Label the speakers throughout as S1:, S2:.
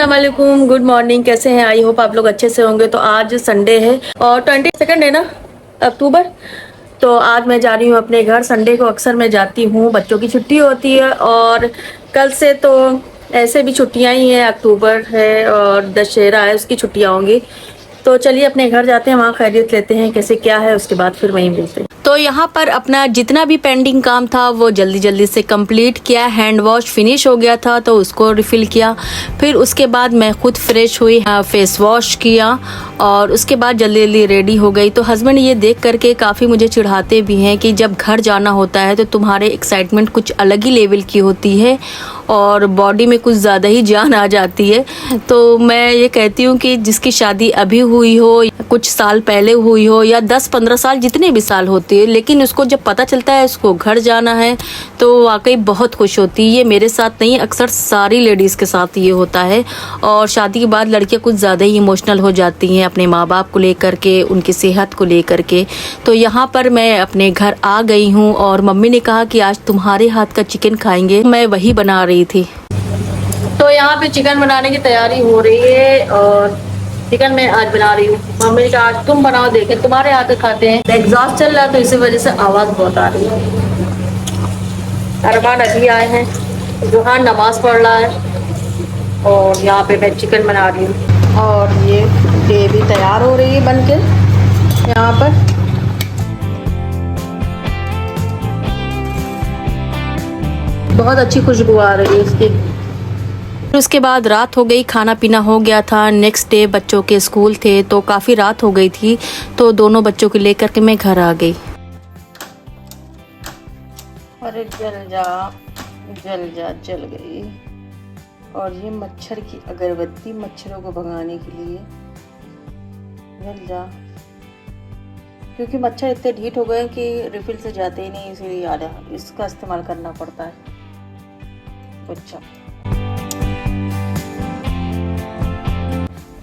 S1: अस्सलाम वालेकुम, good morning. कैसे हैं? आई होप आप लोग अच्छे से होंगे। तो आज संडे है और 22 है ना, अक्टूबर। तो आज मैं जा रही हूँ अपने घर। संडे को अक्सर मैं जाती हूँ, बच्चों की छुट्टी होती है और कल से तो ऐसे भी छुट्टियाँ ही हैं। अक्टूबर है और दशहरा है, उसकी छुट्टियाँ होंगी। तो चलिए अपने घर जाते हैं, वहाँ खैरियत लेते हैं कैसे क्या है, उसके बाद फिर वहीं मिलते हैं। तो यहाँ पर अपना जितना भी पेंडिंग काम था वो जल्दी जल्दी से कंप्लीट किया। हैंड वॉश फिनिश हो गया था तो उसको रिफ़िल किया। फिर उसके बाद मैं खुद फ्रेश हुई, फेस वॉश किया और उसके बाद जल्दी जल्दी रेडी हो गई। तो हस्बैंड ये देख करके काफ़ी मुझे चिढ़ाते भी हैं कि जब घर जाना होता है तो तुम्हारे एक्साइटमेंट कुछ अलग ही लेवल की होती है और बॉडी में कुछ ज़्यादा ही जान आ जाती है। तो मैं ये कहती हूँ कि जिसकी शादी अभी हुई हो, कुछ साल पहले हुई हो या 10-15 साल, जितने भी साल होते हैं, लेकिन उसको जब पता चलता है उसको घर जाना है तो वाकई बहुत खुश होती है। ये मेरे साथ नहीं, अक्सर सारी लेडीज़ के साथ ये होता है। और शादी के बाद लड़कियाँ कुछ ज़्यादा ही इमोशनल हो जाती हैं अपने माँ बाप को लेकर के, उनकी सेहत को लेकर के। तो यहाँ पर मैं अपने घर आ गई हूँ और मम्मी ने कहा कि आज तुम्हारे हाथ का चिकन खाएंगे। मैं वही बना रही थी। तो यहाँ पे चिकन बनाने की तैयारी हो रही है और चिकन मैं आज बना रही हूँ। मम्मी ने कहा आज तुम बनाओ, देखें तुम्हारे हाथ खाते हैं। एग्जॉस्ट चल रहा है तो इसी वजह से आवाज़ बहुत आ रही है। अरमान अभी आए हैं, जोहान नमाज पढ़ रहा है और यहाँ पे मैं चिकन बना रही हूँ। और ये ग्रेवी तैयार हो रही है बनके यहाँ पर। बहुत अच्छी खुशबू आ रही है इसकी। उसके बाद रात हो गई, खाना पीना हो गया था। नेक्स्ट डे बच्चों के स्कूल थे तो काफ़ी रात हो गई थी, तो दोनों बच्चों को लेकर के मैं घर आ गई। अरे जल जा जल जा, जल गई। और ये मच्छर की अगरबत्ती, मच्छरों को भगाने के लिए। जल जा, क्योंकि मच्छर इतने ढीठ हो गए कि रिफिल से जाते ही नहीं, इसलिए आधा इसका इस्तेमाल करना पड़ता है। अच्छा,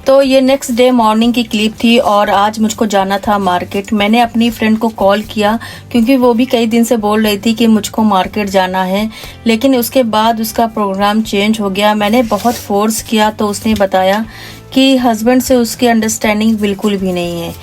S1: तो ये नेक्स्ट डे मॉर्निंग की क्लिप थी और आज मुझको जाना था मार्केट। मैंने अपनी फ्रेंड को कॉल किया क्योंकि वो भी कई दिन से बोल रही थी कि मुझको मार्केट जाना है, लेकिन उसके बाद उसका प्रोग्राम चेंज हो गया। मैंने बहुत फोर्स किया तो उसने बताया कि हस्बैंड से उसकी अंडरस्टैंडिंग बिल्कुल भी नहीं है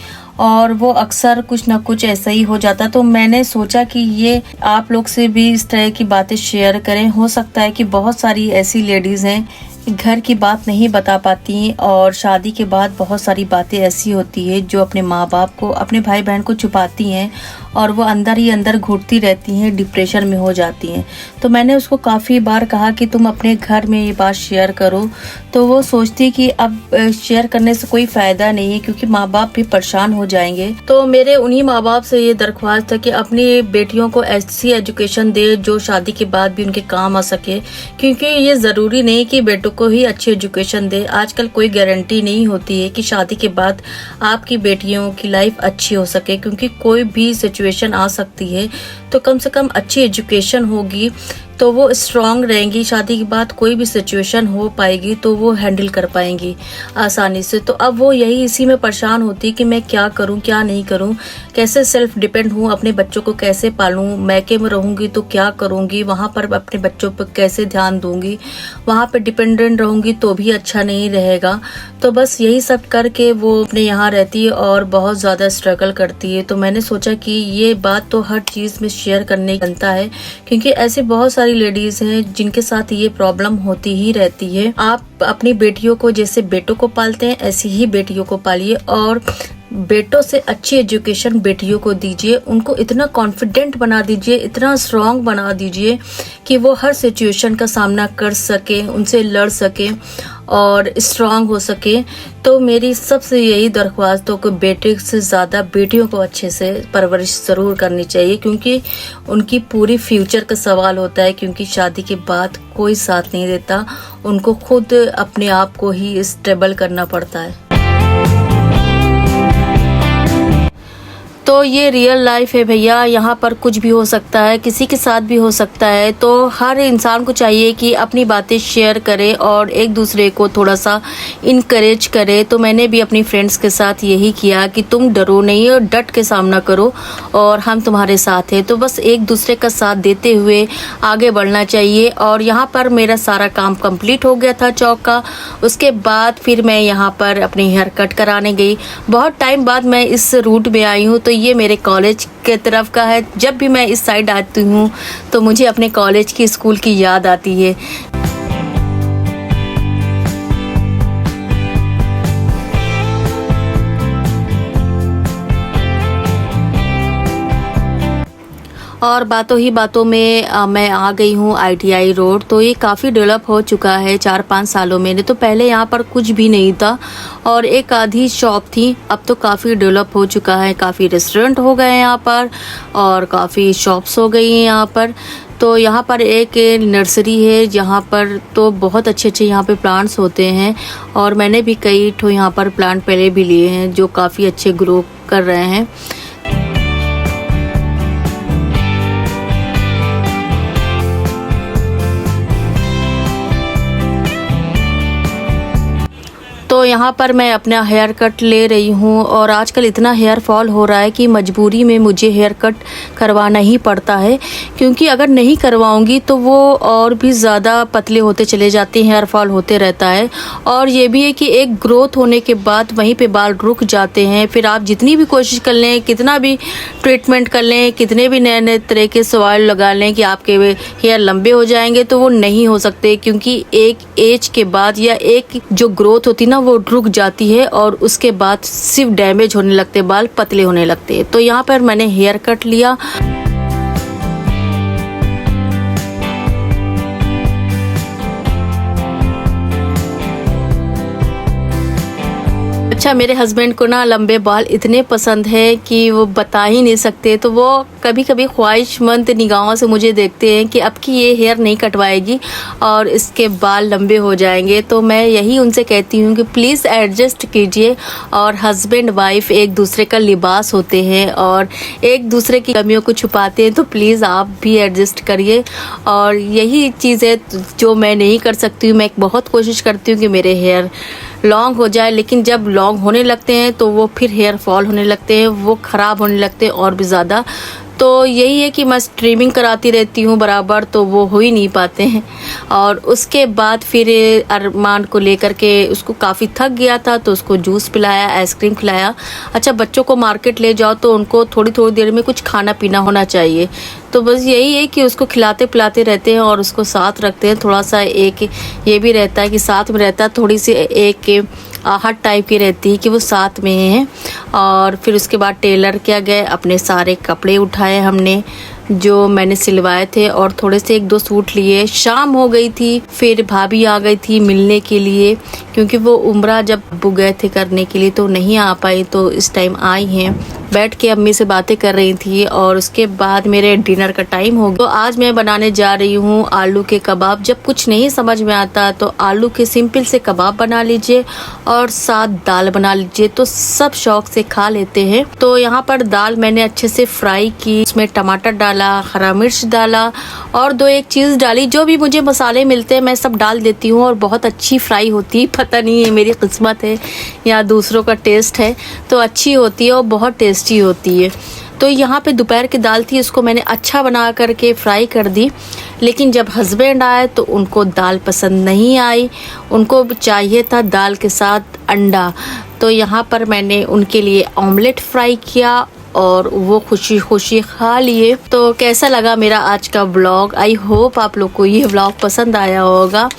S1: और वो अक्सर कुछ ना कुछ ऐसा ही हो जाता। तो मैंने सोचा कि ये आप लोग से भी इस तरह की बातें शेयर करें। हो सकता है कि बहुत सारी ऐसी लेडीज़ हैं घर की बात नहीं बता पाती और शादी के बाद बहुत सारी बातें ऐसी होती है जो अपने माँ बाप को, अपने भाई बहन को छुपाती हैं और वो अंदर ही अंदर घुटती रहती हैं, डिप्रेशन में हो जाती हैं। तो मैंने उसको काफ़ी बार कहा कि तुम अपने घर में ये बात शेयर करो, तो वो सोचती कि अब शेयर करने से कोई फ़ायदा नहीं है क्योंकि माँ बाप भी परेशान हो जाएंगे। तो मेरे उन्हीं माँ बाप से ये दरख्वास्त है कि अपनी बेटियों को ऐसी एजुकेशन दे जो शादी के बाद भी उनके काम आ सके, क्योंकि ये ज़रूरी नहीं कि बेटों को ही अच्छी एजुकेशन दे। आजकल कोई गारंटी नहीं होती है कि शादी के बाद आपकी बेटियों की लाइफ अच्छी हो सके, क्योंकि कोई भी सिचुएशन आ सकती है। तो कम से कम अच्छी एजुकेशन होगी तो वो स्ट्रांग रहेंगी, शादी के बाद कोई भी सिचुएशन हो पाएगी तो वो हैंडल कर पाएंगी आसानी से। तो अब वो यही इसी में परेशान होती कि मैं क्या करूं क्या नहीं करूं, कैसे सेल्फ डिपेंड हूं, अपने बच्चों को कैसे पालूं, मैके में रहूंगी तो क्या करूंगी, वहां पर अपने बच्चों पर कैसे ध्यान दूंगी, वहां पर डिपेंडेंट रहूंगी तो भी अच्छा नहीं रहेगा। तो बस यही सब करके वो अपने यहाँ रहती है और बहुत ज़्यादा स्ट्रगल करती है। तो मैंने सोचा कि ये बात तो हर चीज़ में शेयर करने बनता है, क्योंकि ऐसे बहुत सारी लेडीज हैं जिनके साथ ये प्रॉब्लम होती ही रहती है। आप अपनी बेटियों को जैसे बेटों को पालते हैं ऐसी ही बेटियों को पालिए और बेटों से अच्छी एजुकेशन बेटियों को दीजिए। उनको इतना कॉन्फिडेंट बना दीजिए, इतना स्ट्रांग बना दीजिए कि वो हर सिचुएशन का सामना कर सके, उनसे लड़ सके और स्ट्रांग हो सके। तो मेरी सबसे यही दरख्वास्त हो कि बेटे से ज़्यादा बेटियों को अच्छे से परवरिश ज़रूर करनी चाहिए, क्योंकि उनकी पूरी फ्यूचर का सवाल होता है। क्योंकि शादी के बाद कोई साथ नहीं देता, उनको खुद अपने आप को ही स्टेबल करना पड़ता है। तो ये रियल लाइफ है भैया, यहाँ पर कुछ भी हो सकता है, किसी के साथ भी हो सकता है। तो हर इंसान को चाहिए कि अपनी बातें शेयर करे और एक दूसरे को थोड़ा सा इनकरेज करे। तो मैंने भी अपनी फ्रेंड्स के साथ यही किया कि तुम डरो नहीं और डट के सामना करो और हम तुम्हारे साथ हैं। तो बस एक दूसरे का साथ देते हुए आगे बढ़ना चाहिए। और यहाँ पर मेरा सारा काम कंप्लीट हो गया था चौक का। उसके बाद फिर मैं यहाँ पर अपनी हेयर कट कराने गई। बहुत टाइम बाद मैं इस रूट में आई हूँ। तो ये मेरे कॉलेज के तरफ का है। जब भी मैं इस साइड आती हूँ तो मुझे अपने कॉलेज की स्कूल की याद आती है। और बातों ही बातों में मैं आ गई हूँ ITI रोड। तो ये काफ़ी डेवलप हो चुका है 4-5 सालों में। तो पहले यहाँ पर कुछ भी नहीं था और एक आधी शॉप थी। अब तो काफ़ी डेवलप हो चुका है, काफ़ी रेस्टोरेंट हो गए हैं यहाँ पर और काफ़ी शॉप्स हो गई हैं यहाँ पर। तो यहाँ पर एक नर्सरी है जहाँ पर तो बहुत अच्छे अच्छे यहाँ पे प्लांट्स होते हैं और मैंने भी कई ठो यहाँ पर प्लांट पहले भी लिए हैं जो काफ़ी अच्छे ग्रो कर रहे हैं। तो यहाँ पर मैं अपना हेयर कट ले रही हूँ और आजकल इतना हेयर फॉल हो रहा है कि मजबूरी में मुझे हेयर कट करवाना ही पड़ता है, क्योंकि अगर नहीं करवाऊँगी तो वो और भी ज़्यादा पतले होते चले जाते हैं, हेयर फॉल होते रहता है। और ये भी है कि एक ग्रोथ होने के बाद वहीं पे बाल रुक जाते हैं। फिर आप जितनी भी कोशिश कर लें, कितना भी ट्रीटमेंट कर लें, कितने भी नए नए तरह के ऑयल लगा लें कि आपके हेयर लंबे हो जाएंगे, तो वो नहीं हो सकते, क्योंकि एक एज के बाद या एक जो ग्रोथ होती ना वो रुक जाती है और उसके बाद सिर्फ डैमेज होने लगते, बाल पतले होने लगते हैं। तो यहाँ पर मैंने हेयर कट लिया। अच्छा, मेरे हस्बैंड को ना लंबे बाल इतने पसंद है कि वो बता ही नहीं सकते। तो वो कभी कभी ख्वाहिशमंद निगाहों से मुझे देखते हैं कि अब की ये हेयर नहीं कटवाएगी और इसके बाल लंबे हो जाएंगे। तो मैं यही उनसे कहती हूँ कि प्लीज़ एडजस्ट कीजिए। और हस्बैंड वाइफ एक दूसरे का लिबास होते हैं और एक दूसरे की कमियों को छुपाते हैं। तो प्लीज़ आप भी एडजस्ट करिए। और यही चीज़ है जो मैं नहीं कर सकती हूँ। मैं बहुत कोशिश करती हूँ कि मेरे हेयर लॉन्ग हो जाए, लेकिन जब लॉन्ग होने लगते हैं तो वो फिर हेयर फॉल होने लगते हैं, वो ख़राब होने लगते हैं और भी ज़्यादा। तो यही है कि मैं स्ट्रीमिंग कराती रहती हूँ बराबर, तो वो हो ही नहीं पाते हैं। और उसके बाद फिर अरमान को लेकर के, उसको काफ़ी थक गया था तो उसको जूस पिलाया, आइसक्रीम खिलाया। अच्छा, बच्चों को मार्केट ले जाओ तो उनको थोड़ी थोड़ी देर में कुछ खाना पीना होना चाहिए। तो बस यही है कि उसको खिलाते पिलाते रहते हैं और उसको साथ रखते हैं। थोड़ा सा एक ये भी रहता है कि साथ में रहता है, थोड़ी सी एक आहट टाइप की रहती है कि वो साथ में है। और फिर उसके बाद टेलर क्या गए, अपने सारे कपड़े उठाए हमने जो मैंने सिलवाए थे और थोड़े से 1-2 सूट लिए। शाम हो गई थी, फिर भाभी आ गई थी मिलने के लिए, क्योंकि वो उम्रा जब गए थे करने के लिए तो नहीं आ पाई, तो इस टाइम आई हैं। बैठ के अम्मी से बातें कर रही थी और उसके बाद मेरे डिनर का टाइम हो गया। तो आज मैं बनाने जा रही हूँ आलू के कबाब। जब कुछ नहीं समझ में आता तो आलू के सिंपल से कबाब बना लीजिए और साथ दाल बना लीजिए, तो सब शौक से खा लेते हैं। तो यहाँ पर दाल मैंने अच्छे से फ्राई की, उसमें टमाटर डाला, हरा मिर्च डाला और 2-1 चीज़ डाली। जो भी मुझे मसाले मिलते हैं मैं सब डाल देती हूँ और बहुत अच्छी फ्राई होती है। पता नहीं है मेरी किस्मत है या दूसरों का टेस्ट है, तो अच्छी होती है और बहुत टेस्टी होती है। तो यहाँ पे दोपहर की दाल थी, उसको मैंने अच्छा बना करके फ्राई कर दी। लेकिन जब हस्बैंड आए तो उनको दाल पसंद नहीं आई, उनको चाहिए था दाल के साथ अंडा। तो यहाँ पर मैंने उनके लिए ऑमलेट फ्राई किया और वो खुशी खुशी खा लिए। तो कैसा लगा मेरा आज का व्लॉग? आई होप आप लोग को ये व्लॉग पसंद आया होगा।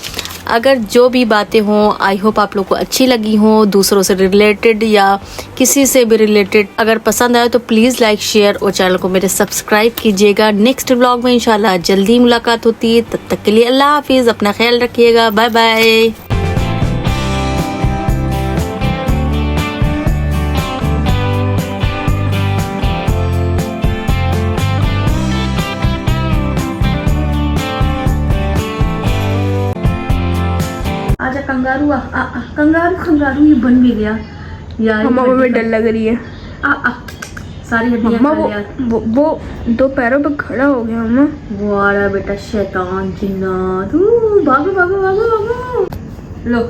S1: अगर जो भी बातें हों, आई होप आप लोग को अच्छी लगी हों, दूसरों से रिलेटेड या किसी से भी रिलेटेड। अगर पसंद आए तो प्लीज़ लाइक, शेयर और चैनल को मेरे सब्सक्राइब कीजिएगा। नेक्स्ट व्लॉग में इंशाल्लाह जल्दी मुलाकात होती है। तब तक के लिए अल्लाह हाफिज़, अपना ख्याल रखिएगा। Bye bye. आजा कंगारू, कंगारू कंगारू ये बन भी गया यार,
S2: मम्मा में डर लग रही है।
S1: सारी हड्डियां
S2: मम्मा
S1: खा लिया।
S2: वो 2 पैरों पे खड़ा हो गया मम्मा।
S1: वो आ रहा बेटा शैतान जिन्नात, भागो भागो भागो भागो। लो